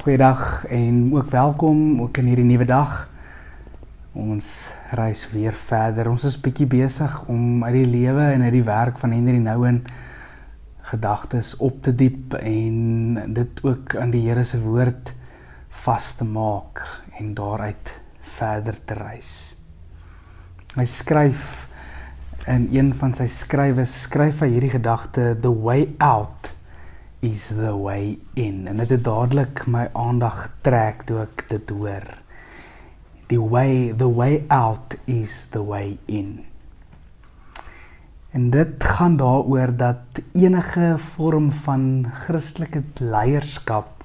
Goeiedag en ook welkom ook in hierdie nuwe dag. Ons reis weer verder. Ons is bietjie besig om uit die lewe en uit die werk van Henry Nouwen gedagtes op te diep en dit ook aan die Here se woord vas te maak en daaruit verder te reis. Hy skryf in een van sy skryf hy hierdie gedagte: the way out is the way in. En dit het dadelik my aandag getrek toe ek dit hoor. The way out is the way in. En dit gaan daaroor dat enige vorm van Christelike leierskap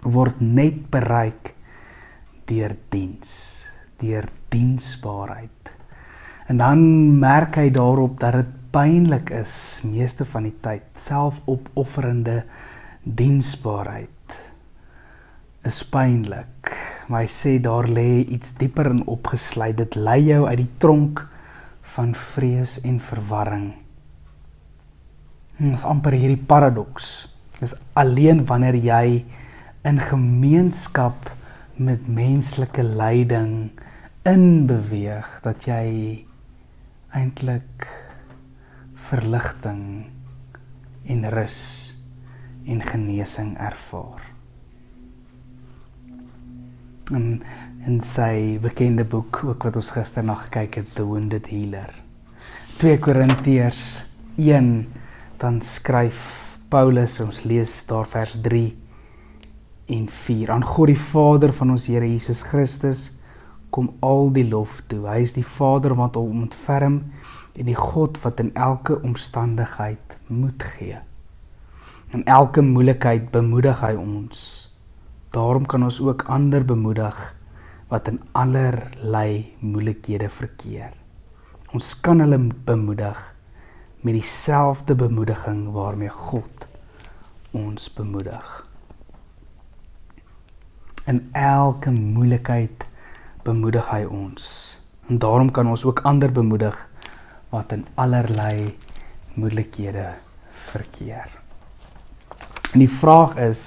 word net bereik deur diens, deur diensbaarheid. En dan merk hy daarop dat dit pynlik is, meeste van die tyd, selfopofferende diensbaarheid is pynlik. Maar hy sê daar lê iets dieper in opgesluit. Dit lei jou uit die tronk van vrees en verwarring. Dit is amper hierdie paradoks. Dit is alleen wanneer jy in gemeenskap met menslike lyding inbeweeg, dat jy eintlik verligting en rus en genesing ervaar. In sy bekende boek, ook wat ons gister na gekyk het, The Wounded Healer, 2 Korintiërs 1, dan skryf Paulus, ons lees daar vers 3 en 4, aan God die Vader van ons Here Jesus Christus kom al die lof toe. Hy is die Vader wat hom ontferm en die God wat in elke omstandigheid moed gee. In elke moeilikheid bemoedig hy ons. Daarom kan ons ook ander bemoedig wat in allerlei moeilikhede verkeer. Ons kan hulle bemoedig met dieselfde bemoediging waarmee God ons bemoedig. In elke moeilikheid bemoedig hy ons. En daarom kan ons ook ander bemoedig wat in allerlei moeilikhede verkeer. En die vraag is,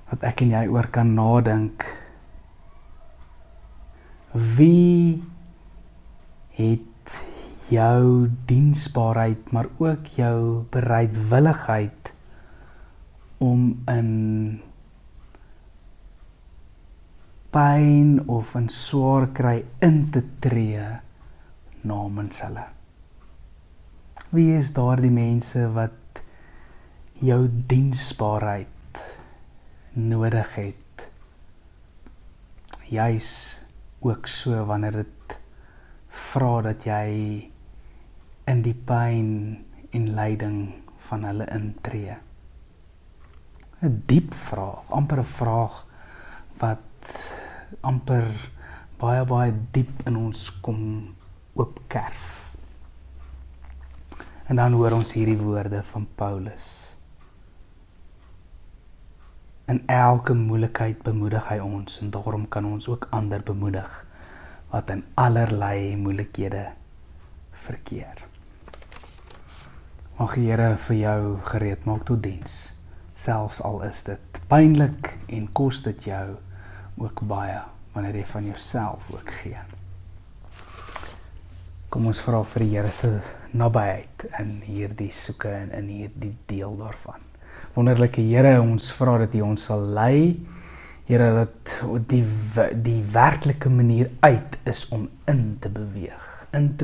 wat ek en jy oor kan nadink, wie het jou diensbaarheid, maar ook jou bereidwilligheid om in pyn of in swaar kry in te tree namens hulle? Wie is daar die mense wat jou diensbaarheid nodig het? Juis ook so wanneer dit vra dat jy in die pyn en lyding van hulle intree. 'n diep vraag, amper 'n vraag wat amper baie diep in ons kom oopkerf. En dan hoor ons hierdie woorde van Paulus. In elke moeilikheid bemoedig hy ons en daarom kan ons ook ander bemoedig wat in allerlei moeilikhede verkeer. Mag die Here vir jou gereed maak tot diens, selfs al is dit pynlik en kos dit jou ook baie, wanneer jy van jouself ook gee. Kom ons vra vir die Here se nabyheid in hierdie soeke en in hierdie deel daarvan. Wonderlike Here, ons vra dat U ons sal lei, Here, dat die werklike manier uit is om in te beweeg in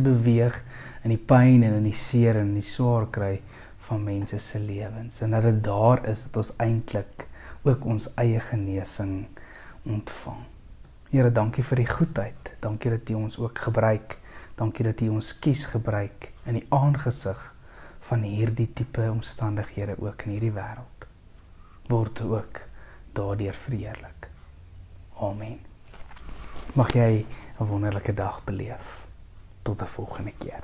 die pyn en in die seer en die swaar kry van mense se lewens, en dat dit daar is dat ons eintlik ook ons eie genesing ontvang. Here, dankie vir die goedheid, dankie dat U ons ook gebruik, dankie dat U ons kies gebruik in die aangesig van hierdie tipe omstandighede ook in hierdie wêreld. Word ook daardeur verheerlik. Amen. Mag jy 'n wonderlike dag beleef. Tot 'n volgende keer.